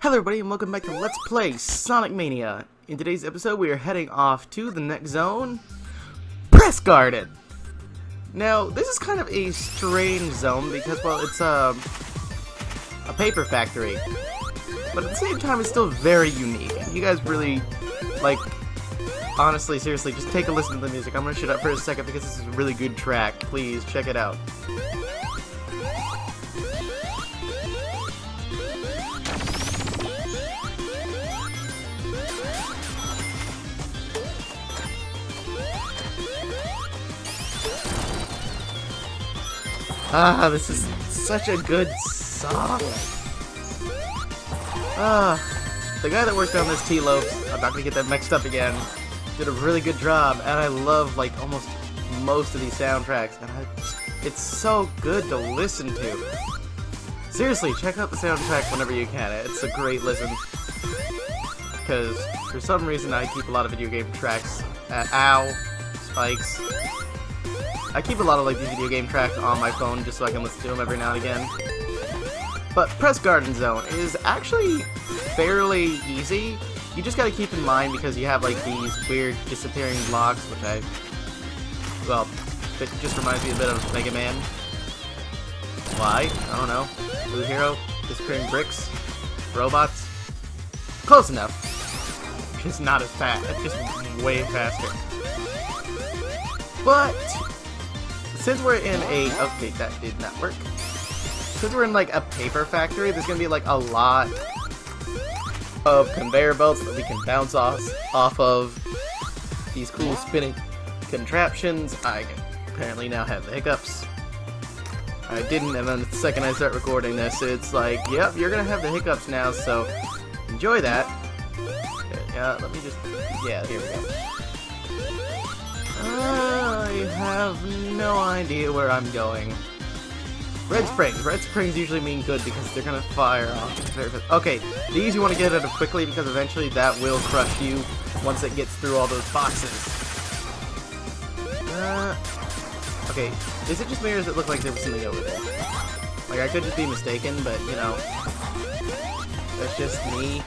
Hello everybody and welcome back to Let's Play Sonic Mania. In today's episode we are heading off to the next zone, Press Garden. Now this is kind of a strange zone because, well, it's a paper factory, but at the same time it's still very unique. You guys really, like, honestly, seriously, just take a listen to the music. I'm gonna shut up for a second because this is a really good track. Please check it out. This is such a good song. The guy that worked on this T-Loaf, I'm not gonna get that mixed up again, did a really good job, and I love, like, almost most of these soundtracks, and it's so good to listen to. Seriously, check out the soundtrack whenever you can. It's a great listen, because for some reason I keep a lot of video game tracks. Ow, spikes. I keep a lot of, like, these video game tracks on my phone just so I can listen to them every now and again. But Press Garden Zone is actually fairly easy. You just gotta keep in mind because you have, like, these weird disappearing blocks, which well, it just reminds me a bit of Mega Man. Why? I don't know. Blue Hero? Disappearing bricks? Robots? Close enough. Just not as fast. It's just way faster. But since we're in a... okay, that did not work. Since we're in, like, a paper factory, there's gonna be, like, a lot of conveyor belts that we can bounce off of. These cool spinning contraptions. I apparently now have the hiccups. I didn't, and then the second I start recording this, it's like, yep, you're gonna have the hiccups now, so enjoy that. Yeah, let me just... yeah, here we go. I have no idea where I'm going. Red Springs. Red Springs usually mean good because they're gonna fire off. Okay, these you want to get out of quickly because eventually that will crush you once it gets through all those boxes. Okay, is it just me or does it look like there was something over there? Like, I could just be mistaken, but, you know, that's just me.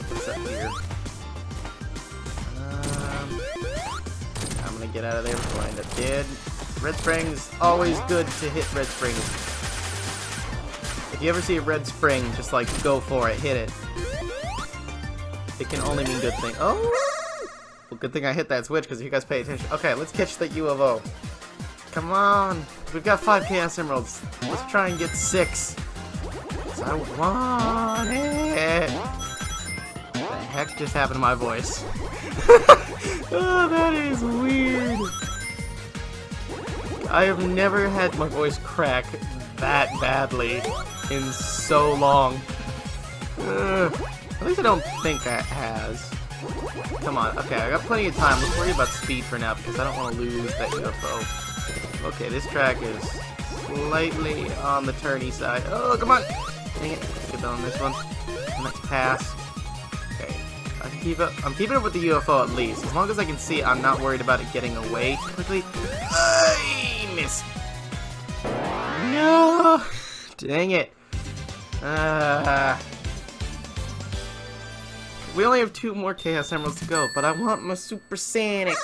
What's up here? I'm gonna get out of there before I end up dead. Red Springs, always good to hit Red Springs. If you ever see a Red Spring, just, like, go for it, hit it. It can only mean good things. Oh! Well, good thing I hit that switch, because you guys pay attention. Okay, let's catch the U of O. Come on! We've got 5 Chaos Emeralds. Let's try and get 6. I want it! What the heck just happened to my voice? Oh, that is weird. I have never had my voice crack that badly in so long. At least I don't think it has. Come on, okay, I got plenty of time. Let's worry about speed for now because I don't want to lose that UFO. Okay, this track is slightly on the turny side. Oh, come on! Dang it, get on this one. Next pass. Okay, I'm keeping up with the UFO at least. As long as I can see, I'm not worried about it getting away too quickly. I missed. No! Dang it. We only have 2 more Chaos Emeralds to go, but I want my Super Sonic.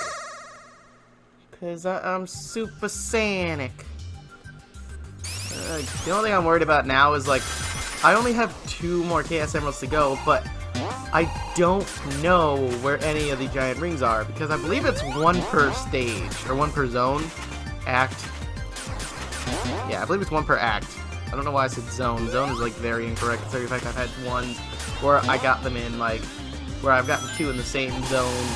Because I'm Super Sonic. The only thing I'm worried about now is, like, I only have 2 more Chaos Emeralds to go, but I don't know where any of the giant rings are, because I believe it's 1 per stage, or 1 per zone, act. Yeah, I believe it's 1 per act. I don't know why I said zone. Zone is, like, very incorrect, considering the fact I've had ones where I got them in, like, where I've gotten 2 in the same zone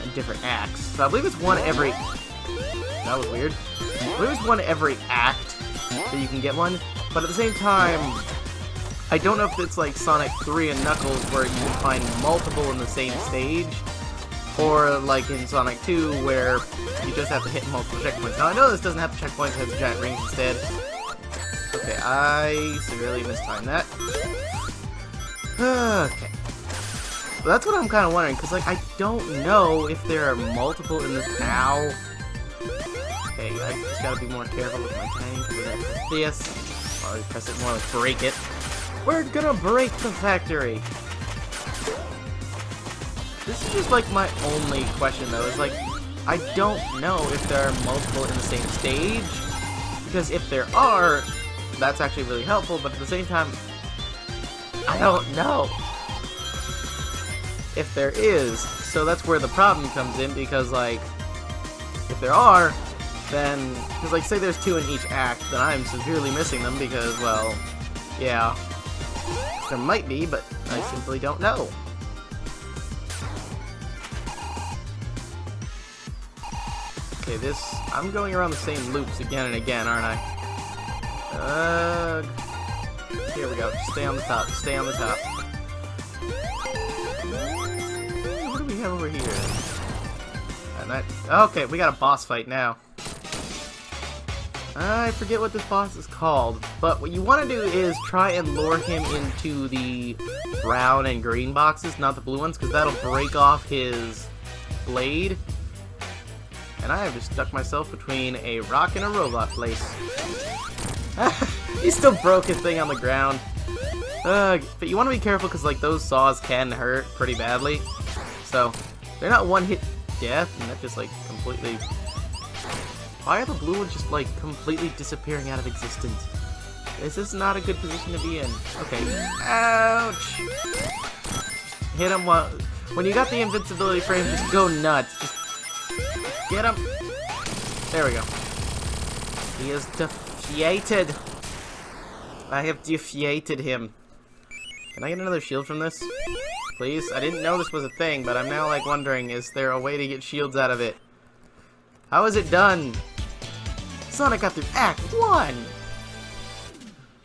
and different acts. So I believe it's 1 every... that was weird. I believe it's 1 every act that you can get 1, but at the same time, I don't know if it's like Sonic 3 and Knuckles where you can find multiple in the same stage, or like in Sonic 2 where you just have to hit multiple checkpoints. Now I know this doesn't have checkpoints, it has giant rings instead. Okay, I severely mistimed that. Okay. Well, that's what I'm kind of wondering, because, like, I don't know if there are multiple in this now. Okay, I just gotta be more careful with my tank. This. Or press it more like break it. We're gonna break the factory. This is just like my only question though, is like, I don't know if there are multiple in the same stage, because if there are, that's actually really helpful, but at the same time, I don't know if there is, so that's where the problem comes in, because like, if there are, then, because like, say there's 2 in each act, then I'm severely missing them, because, well, yeah, there might be, but I simply don't know. Okay, I'm going around the same loops again and again, aren't I? Here we go, stay on the top, stay on the top. What do we have over here? And that, okay, we got a boss fight now. I forget what this boss is called, but what you want to do is try and lure him into the brown and green boxes, not the blue ones, because that'll break off his blade. And I have just stuck myself between a rock and a robot place. He still broke his thing on the ground. But you want to be careful because like those saws can hurt pretty badly. So they're not one-hit death, and that just like completely... Why are the blue ones just like completely disappearing out of existence? This is not a good position to be in. Okay. Ouch! Hit him while... When you got the invincibility frame, just go nuts. Just get him. There we go. He is defeated. I have defeated him. Can I get another shield from this? Please? I didn't know this was a thing, but I'm now like wondering, is there a way to get shields out of it? How is it done? Sonic got through Act 1!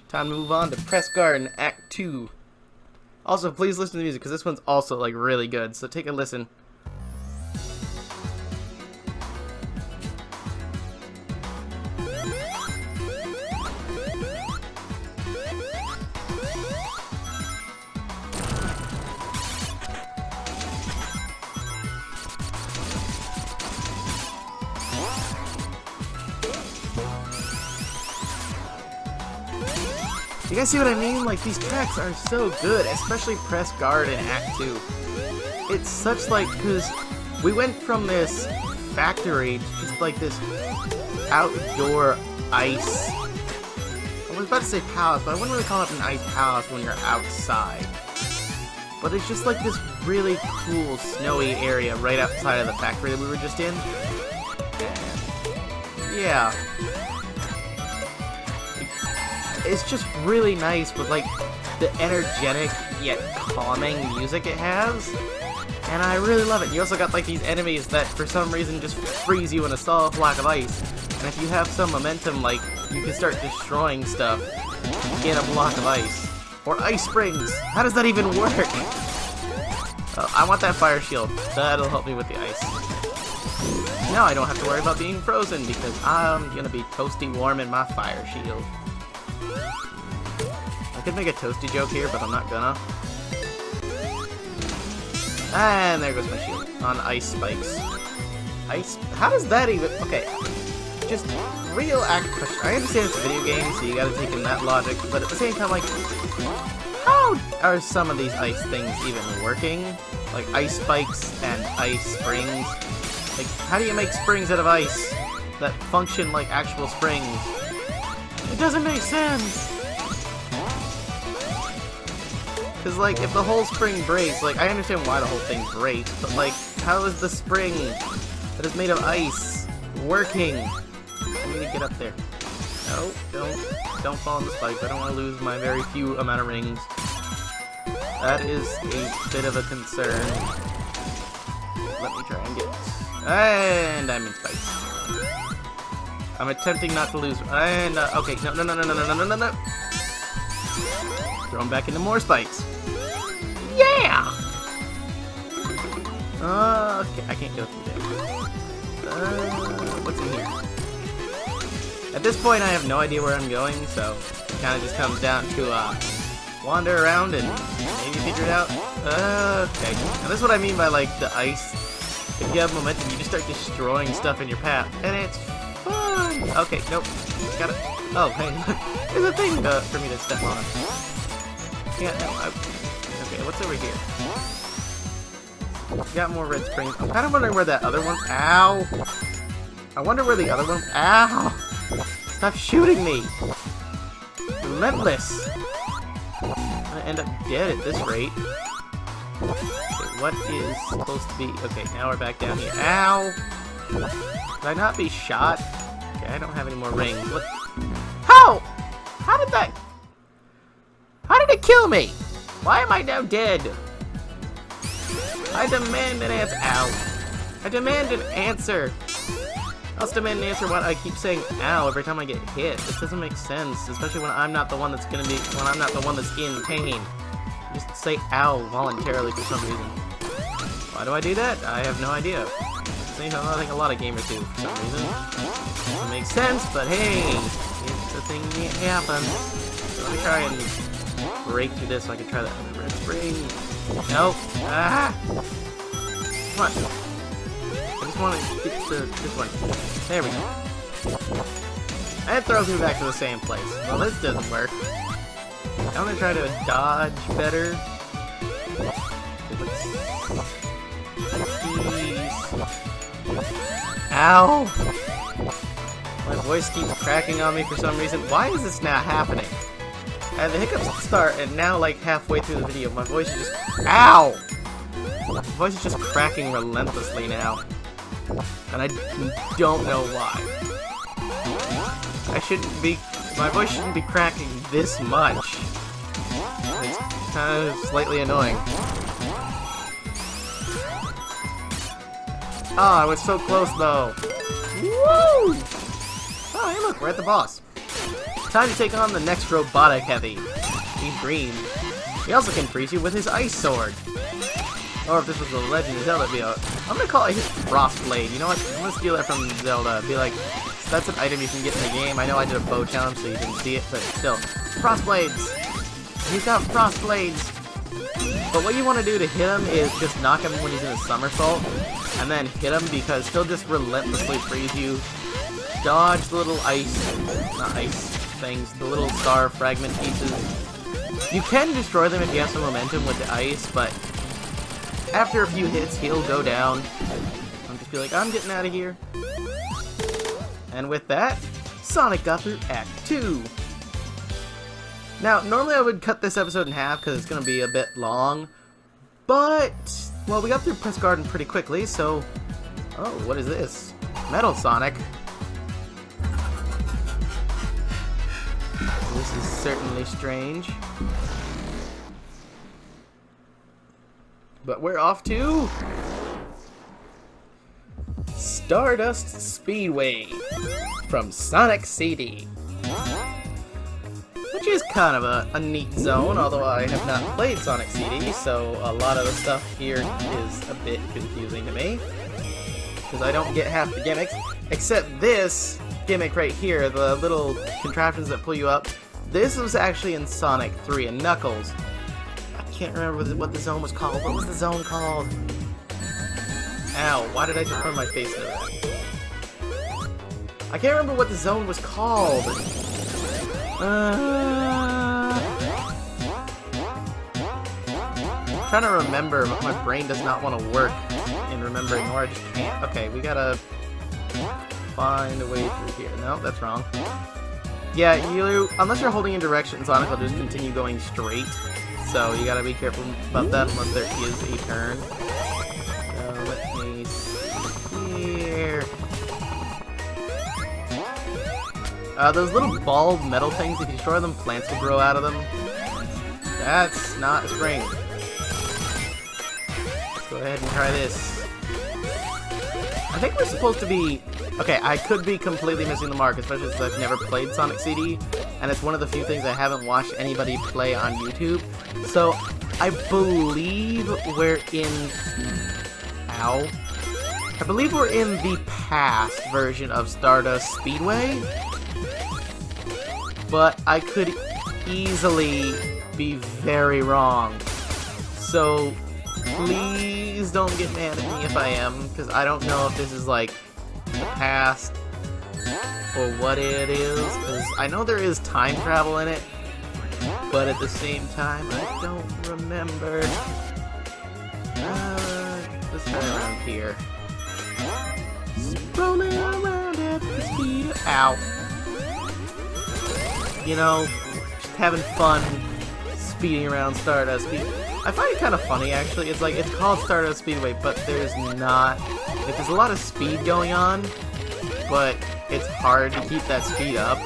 Time to move on to Press Garden Act 2. Also, please listen to the music, because this one's also like really good, so take a listen. You guys see what I mean? Like, these tracks are so good, especially Press Guard in Act 2. It's such like, because we went from this factory to just like this outdoor ice. I was about to say palace, but I wouldn't really call it an ice palace when you're outside. But it's just like this really cool snowy area right outside of the factory that we were just in. Yeah. It's just really nice with like the energetic yet calming music it has, and I really love it. You also got like these enemies that for some reason just freeze you in a solid block of ice, and if you have some momentum, like you can start destroying stuff in a block of ice. Or ice springs. How does that even work? I want that fire shield. That'll help me with the ice. Now I don't have to worry about being frozen because I'm gonna be toasty warm in my fire shield. I could make a toasty joke here, but I'm not gonna. And there goes my shield on ice spikes. Ice? How does that even? Okay, just real act question. I understand it's a video game, so you gotta take in that logic, but at the same time, like, how are some of these ice things even working? Like ice spikes and ice springs. Like, how do you make springs out of ice that function like actual springs? It doesn't make sense! Because, like, if the whole spring breaks, like, I understand why the whole thing breaks, but, like, how is the spring that is made of ice working? I need to get up there. No, don't fall on the spikes. I don't want to lose my very few amount of rings. That is a bit of a concern. Let me try and get this. And I'm in spikes. I'm attempting not to lose. And, okay, no. Throw him back into more spikes. Yeah! Okay, I can't go through there. What's in here? At this point, I have no idea where I'm going, so it kind of just comes down to, wander around and maybe figure it out. Okay. Now, this is what I mean by, like, the ice. If you have momentum, you just start destroying stuff in your path, and it's fun! Okay, nope. Got it. Oh, hey, look. There's a thing for me to step on. can't. No, okay, what's over here? Got more red springs. I'm kind of wondering where that other one. Ow! I wonder where the other one. Ow! Stop shooting me! Relentless! I'm gonna end up dead at this rate. Okay, what is supposed to be? Okay, now we're back down here. Ow! Could I not be shot? Okay, I don't have any more rings. What? How? How did that? How did it kill me? Why am I now dead? I demand an answer. Ow! I demand an answer. I also demand an answer why I keep saying ow every time I get hit. This doesn't make sense, especially when I'm not the one that's when I'm not the one that's in pain. Just say ow voluntarily for some reason. Why do I do that? I have no idea. I think a lot of gamers do for some reason. Doesn't make sense, but hey, it's a thing that happens. So let me try and break through this so I can try that other red spring. Nope. Ah! Come on. I just want to get to this one. There we go. And it throws me back to the same place. Well, this doesn't work. I'm gonna try to dodge better. Ow! My voice keeps cracking on me for some reason. Why is this not happening? I had the hiccups at the start, and now, like, halfway through the video, my voice is just... Ow! My voice is just cracking relentlessly now. And I don't know why. I shouldn't be... My voice shouldn't be cracking this much. It's kind of slightly annoying. Oh, I was so close, though. Woo! Oh, hey, look, we're at the boss. Time to take on the next robotic heavy. He's green. He also can freeze you with his ice sword. Or if this was a Legend of Zelda, it'd be I'm gonna call it his Frost Blade. You know what? I'm gonna steal that from Zelda. Be like, that's an item you can get in the game. I know I did a bow challenge, so you didn't see it, but still. Frost Blades! He's got Frost Blades! But what you want to do to hit him is just knock him when he's in a somersault, and then hit him because he'll just relentlessly freeze you. Dodge the little not ice things, the little star fragment pieces. You can destroy them if you have some momentum with the ice, but after a few hits, he'll go down. I'm just be like, I'm getting out of here. And with that, Sonic got through Act 2. Now, normally I would cut this episode in half because it's going to be a bit long, but, well, we got through Press Garden pretty quickly, so... Oh, what is this? Metal Sonic. This is certainly strange. But we're off to... Stardust Speedway from Sonic CD. Which is kind of a neat zone, although I have not played Sonic CD, so a lot of the stuff here is a bit confusing to me. Because I don't get half the gimmicks, except this gimmick right here, the little contraptions that pull you up. This was actually in Sonic 3 and Knuckles. I can't remember what the zone was called. What was the zone called? Ow, why did I just run my face into that? I can't remember what the zone was called. I'm trying to remember, but my brain does not want to work in remembering, or I just can't. Okay, we gotta find a way through here. No, that's wrong. Yeah, unless you're holding in direction, Sonic will just continue going straight. So you gotta be careful about that unless there is a turn. So let me see here. Those little bald metal things, if you destroy them, plants will grow out of them. That's not a spring. Let's go ahead and try this. I think we're supposed to be... Okay, I could be completely missing the mark, especially since I've never played Sonic CD, and it's one of the few things I haven't watched anybody play on YouTube. So, I believe we're in... Ow. I believe we're in the past version of Stardust Speedway, but I could easily be very wrong. So, please don't get mad at me if I am, because I don't know if this is like the past or what it is, because I know there is time travel in it, but at the same time, I don't remember. Let's try around here. Rolling around at the speed of... Ow. You know, just having fun speeding around Stardust Speedway. I find it kind of funny, actually. It's like, it's called Stardust Speedway, but there's not... Like, there's a lot of speed going on, but it's hard to keep that speed up.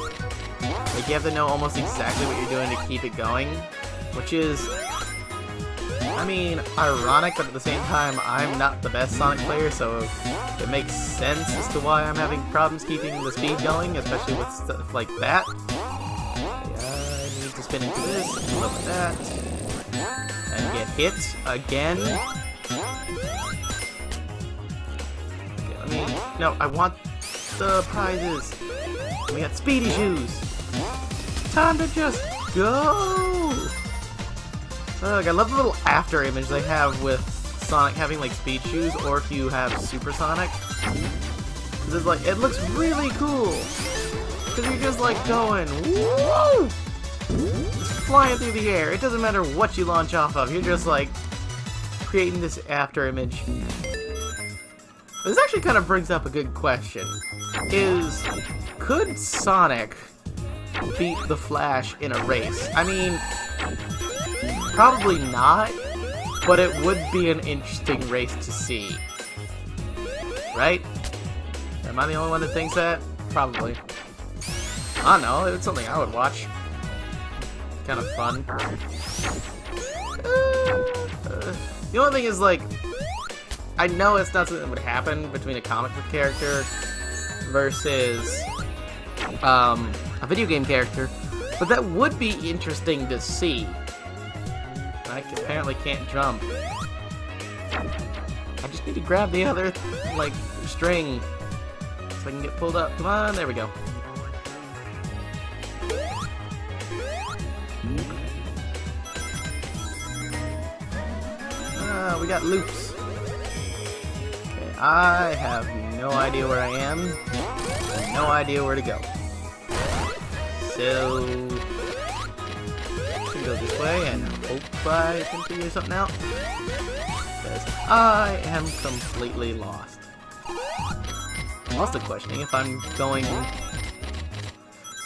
Like, you have to know almost exactly what you're doing to keep it going, which is... I mean, ironic, but at the same time, I'm not the best Sonic player, so it makes sense as to why I'm having problems keeping the speed going, especially with stuff like that. I need to spin into this, look at that, and get hit again. Okay, let me... No, I want the prizes. We got speedy shoes. Time to just go! Ugh, I love the little after image they have with Sonic having like speed shoes, or if you have Super Sonic. Cause it's like, it looks really cool. Cause you're just like going, woo! Just flying through the air. It doesn't matter what you launch off of. You're just like creating this after image. This actually kind of brings up a good question. Could Sonic beat the Flash in a race? I mean, probably not, but it would be an interesting race to see. Right? Am I the only one that thinks that? Probably. I don't know, it's something I would watch. Kind of fun. The only thing is, like, I know it's not something that would happen between a comic book character versus a video game character, but that would be interesting to see. I apparently can't jump. I just need to grab the other, like, string so I can get pulled up. Come on, there we go. We got loops. Okay, I have no idea where I am. No idea where to go. So... go this way and hope I can figure something out, because I am completely lost. I'm also questioning if I'm going,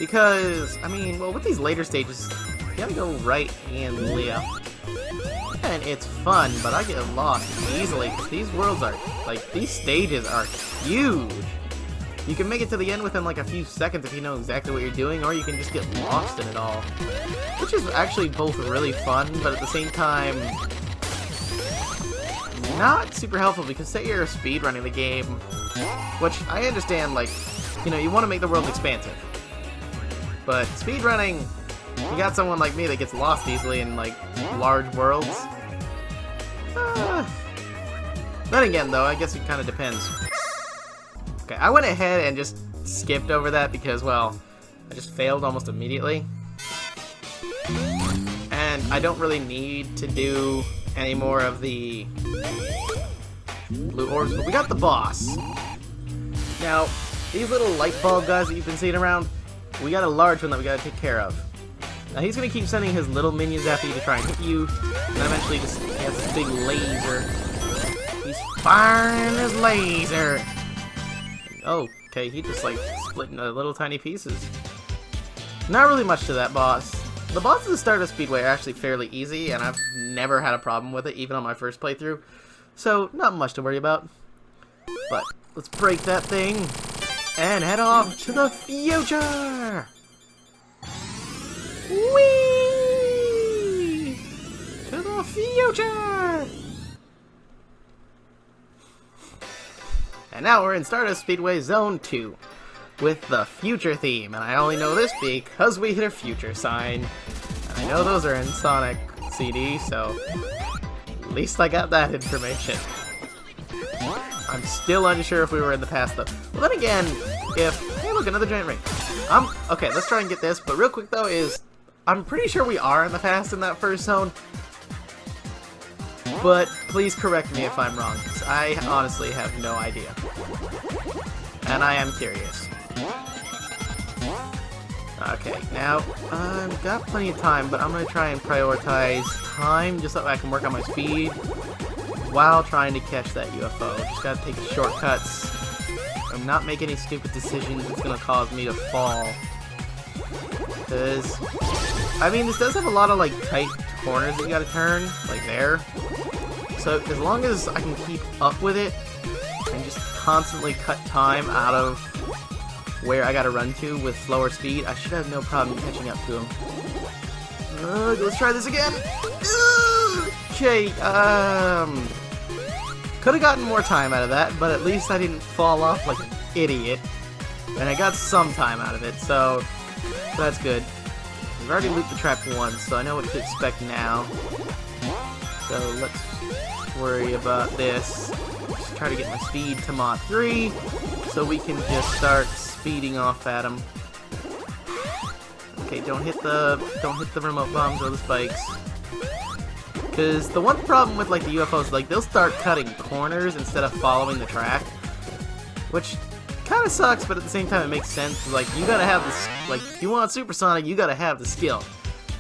because, I mean, well, with these later stages, you gotta go right and left, and it's fun, but I get lost easily, because these worlds are, like, these stages are huge. You can make it to the end within like a few seconds if you know exactly what you're doing, or you can just get lost in it all. Which is actually both really fun, but at the same time, not super helpful, because say you're speedrunning the game, which I understand, like, you know, you want to make the world expansive. But speedrunning, you got someone like me that gets lost easily in, like, large worlds. Then again, though, I guess it kind of depends. Okay, I went ahead and just skipped over that because, well, I just failed almost immediately. And I don't really need to do any more of the blue orbs, but we got the boss. Now, these little light bulb guys that you've been seeing around, we got a large one that we gotta take care of. Now, he's gonna keep sending his little minions after you to try and hit you, and then eventually just he has this big laser. He's firing his laser! Oh, okay, he just like split into little tiny pieces. Not really much to that boss. The bosses of Stardust Speedway are actually fairly easy, and I've never had a problem with it, even on my first playthrough. So, not much to worry about. But, let's break that thing, and head off to the future! Whee! To the future! And now we're in Stardust Speedway Zone 2 with the future theme, and I only know this because we hit a future sign. And I know those are in Sonic CD, so at least I got that information. I'm still unsure if we were in the past though. Well, then again, hey look, another giant ring. Okay, let's try and get this, but real quick though I'm pretty sure we are in the past in that first zone. But please correct me if I'm wrong, because I honestly have no idea. And I am curious. Okay, now I've got plenty of time, but I'm gonna try and prioritize time just so that I can work on my speed while trying to catch that UFO. Just gotta take the shortcuts. I'm not making any stupid decisions that's gonna cause me to fall. Because, I mean, this does have a lot of like tight corners that you gotta turn, like there. So as long as I can keep up with it and just constantly cut time out of where I gotta run to with slower speed, I should have no problem catching up to him. Let's try this again. Okay, could have gotten more time out of that, but at least I didn't fall off like an idiot. And I got some time out of it, so that's good. We've already looped the track once, so I know what to expect now. So let's worry about this. Just try to get my speed to Mach 3, so we can just start speeding off at him. Okay, don't hit the remote bombs or the spikes. Because the one problem with like the UFOs, like they'll start cutting corners instead of following the track, which kind of sucks, but at the same time it makes sense. Like you gotta have this, like if you want Supersonic, you gotta have the skill.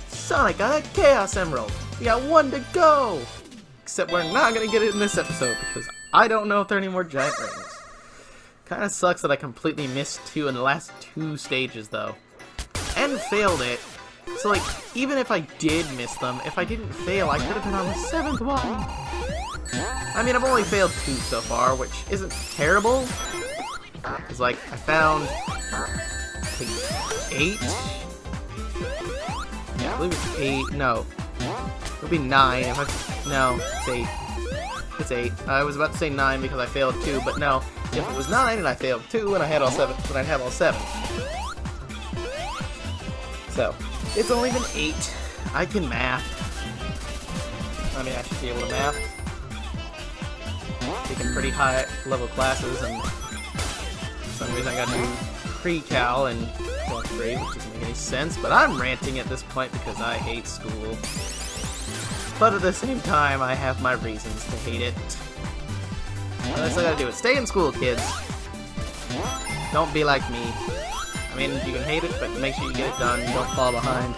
Sonic got a Chaos Emerald. We got one to go. Except we're not gonna get it in this episode because I don't know if there are any more giant rings. Kind of sucks that I completely missed two in the last two stages though, and failed it. So like, even if I did miss them, if I didn't fail, I could have been on the 7th one. I mean, I've only failed 2 so far, which isn't terrible. Cause like, I found, I think, 8? Yeah, I believe it's 8, no. It would be 9 if I, no, it's 8. It's 8. I was about to say 9 because I failed 2, but no. If it was 9 and I failed 2 and I had all 7, then I'd have all 7. So, it's only been 8. I can math. I mean, I should be able to math. Taking pretty high level classes, and for some reason I gotta do pre-cal and 12th grade, which doesn't make any sense, but I'm ranting at this point because I hate school. But at the same time, I have my reasons to hate it. What else I gotta do? Stay in school, kids. Don't be like me. I mean, you can hate it, but make sure you get it done. Don't fall behind.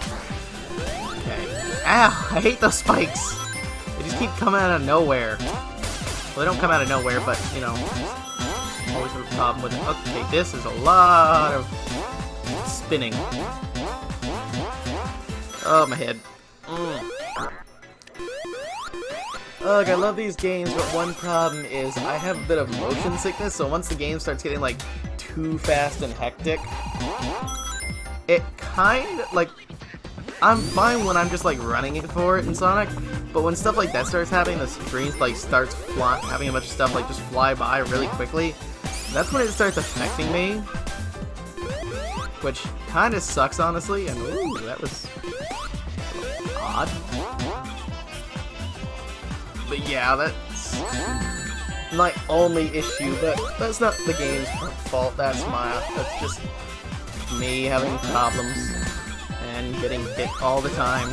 Okay. Ow! I hate those spikes! They just keep coming out of nowhere. Well, they don't come out of nowhere, but, you know, always have a problem with it. Okay, this is a lot of spinning. Oh, my head. Ugh, I love these games, but one problem is I have a bit of motion sickness, so once the game starts getting, like, too fast and hectic, it kind of, like, I'm fine when I'm just, like, running it for it in Sonic, but when stuff like that starts happening, the screen, like, starts having a bunch of stuff, like, just fly by really quickly, that's when it starts affecting me, which kind of sucks, honestly, and ooh, that was odd. But yeah, that's my only issue, but that's not the game's fault, that's just me having problems and getting hit all the time.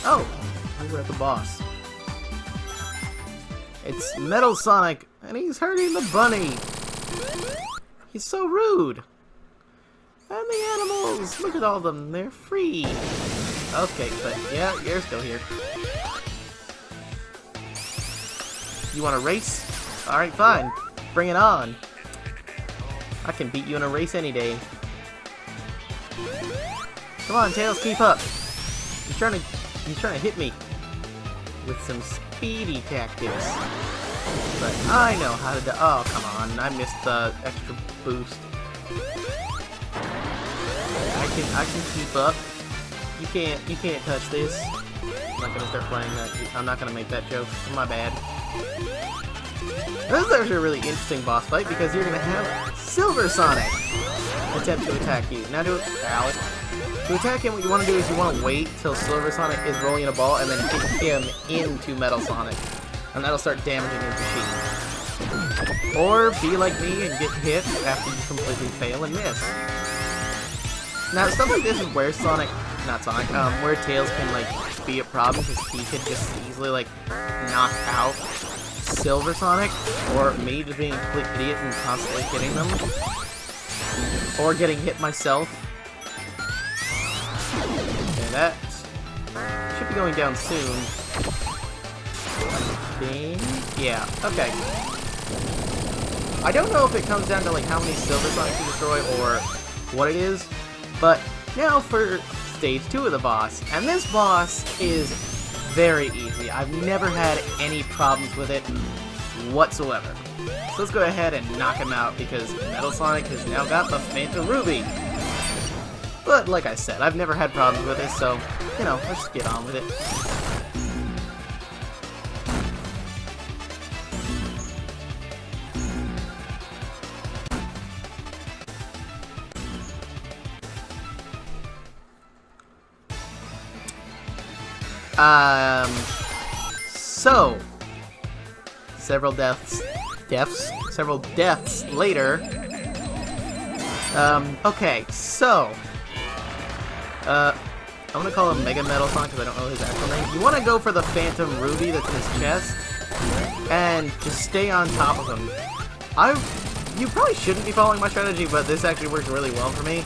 Oh, we're at the boss. It's Metal Sonic, and he's hurting the bunny. He's so rude. And the animals, look at all of them, they're free. Okay, but yeah, you're still here. You want to race? Alright, fine. Bring it on. I can beat you in a race any day. Come on, Tails, keep up. He's trying to hit me with some speedy tactics. But I know how to do. Oh, come on! I missed the extra boost. I can keep up. You can't touch this. I'm not gonna start playing that. I'm not gonna make that joke. My bad. This is actually a really interesting boss fight because you're gonna have Silver Sonic attempt to attack you. Now to attack him, what you want to do is you want to wait till Silver Sonic is rolling in a ball and then hit him into Metal Sonic. And that'll start damaging his machine. Or be like me and get hit after you completely fail and miss. Now, stuff like this is where where Tails can, like, be a problem because he could just easily, like, knock out Silver Sonic, or me just being a complete idiot and constantly hitting them, or getting hit myself. Okay, that should be going down soon. Yeah, okay. I don't know if it comes down to like how many Silver Sonics you destroy or what it is, but now for stage 2 of the boss, and this boss is very easy. I've never had any problems with it whatsoever. So let's go ahead and knock him out because Metal Sonic has now got the Phantom Ruby. But like I said, I've never had problems with it, so, you know, let's just get on with it. So several deaths later. Okay, so I'm gonna call him Mega Metal Sonic because I don't know his actual name. You want to go for the Phantom Ruby that's in his chest, and just stay on top of him. You probably shouldn't be following my strategy, but this actually works really well for me.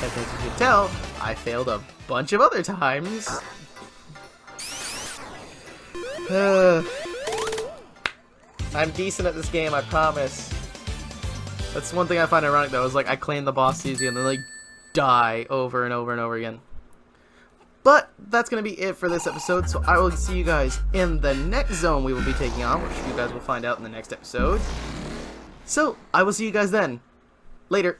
And as you can tell, I failed a bunch of other times. I'm decent at this game, I promise. That's one thing I find ironic though, is like I claim the boss easy and then like die over and over and over again. But that's gonna be it for this episode, so I will see you guys in the next zone we will be taking on, which you guys will find out in the next episode. So I will see you guys then. Later.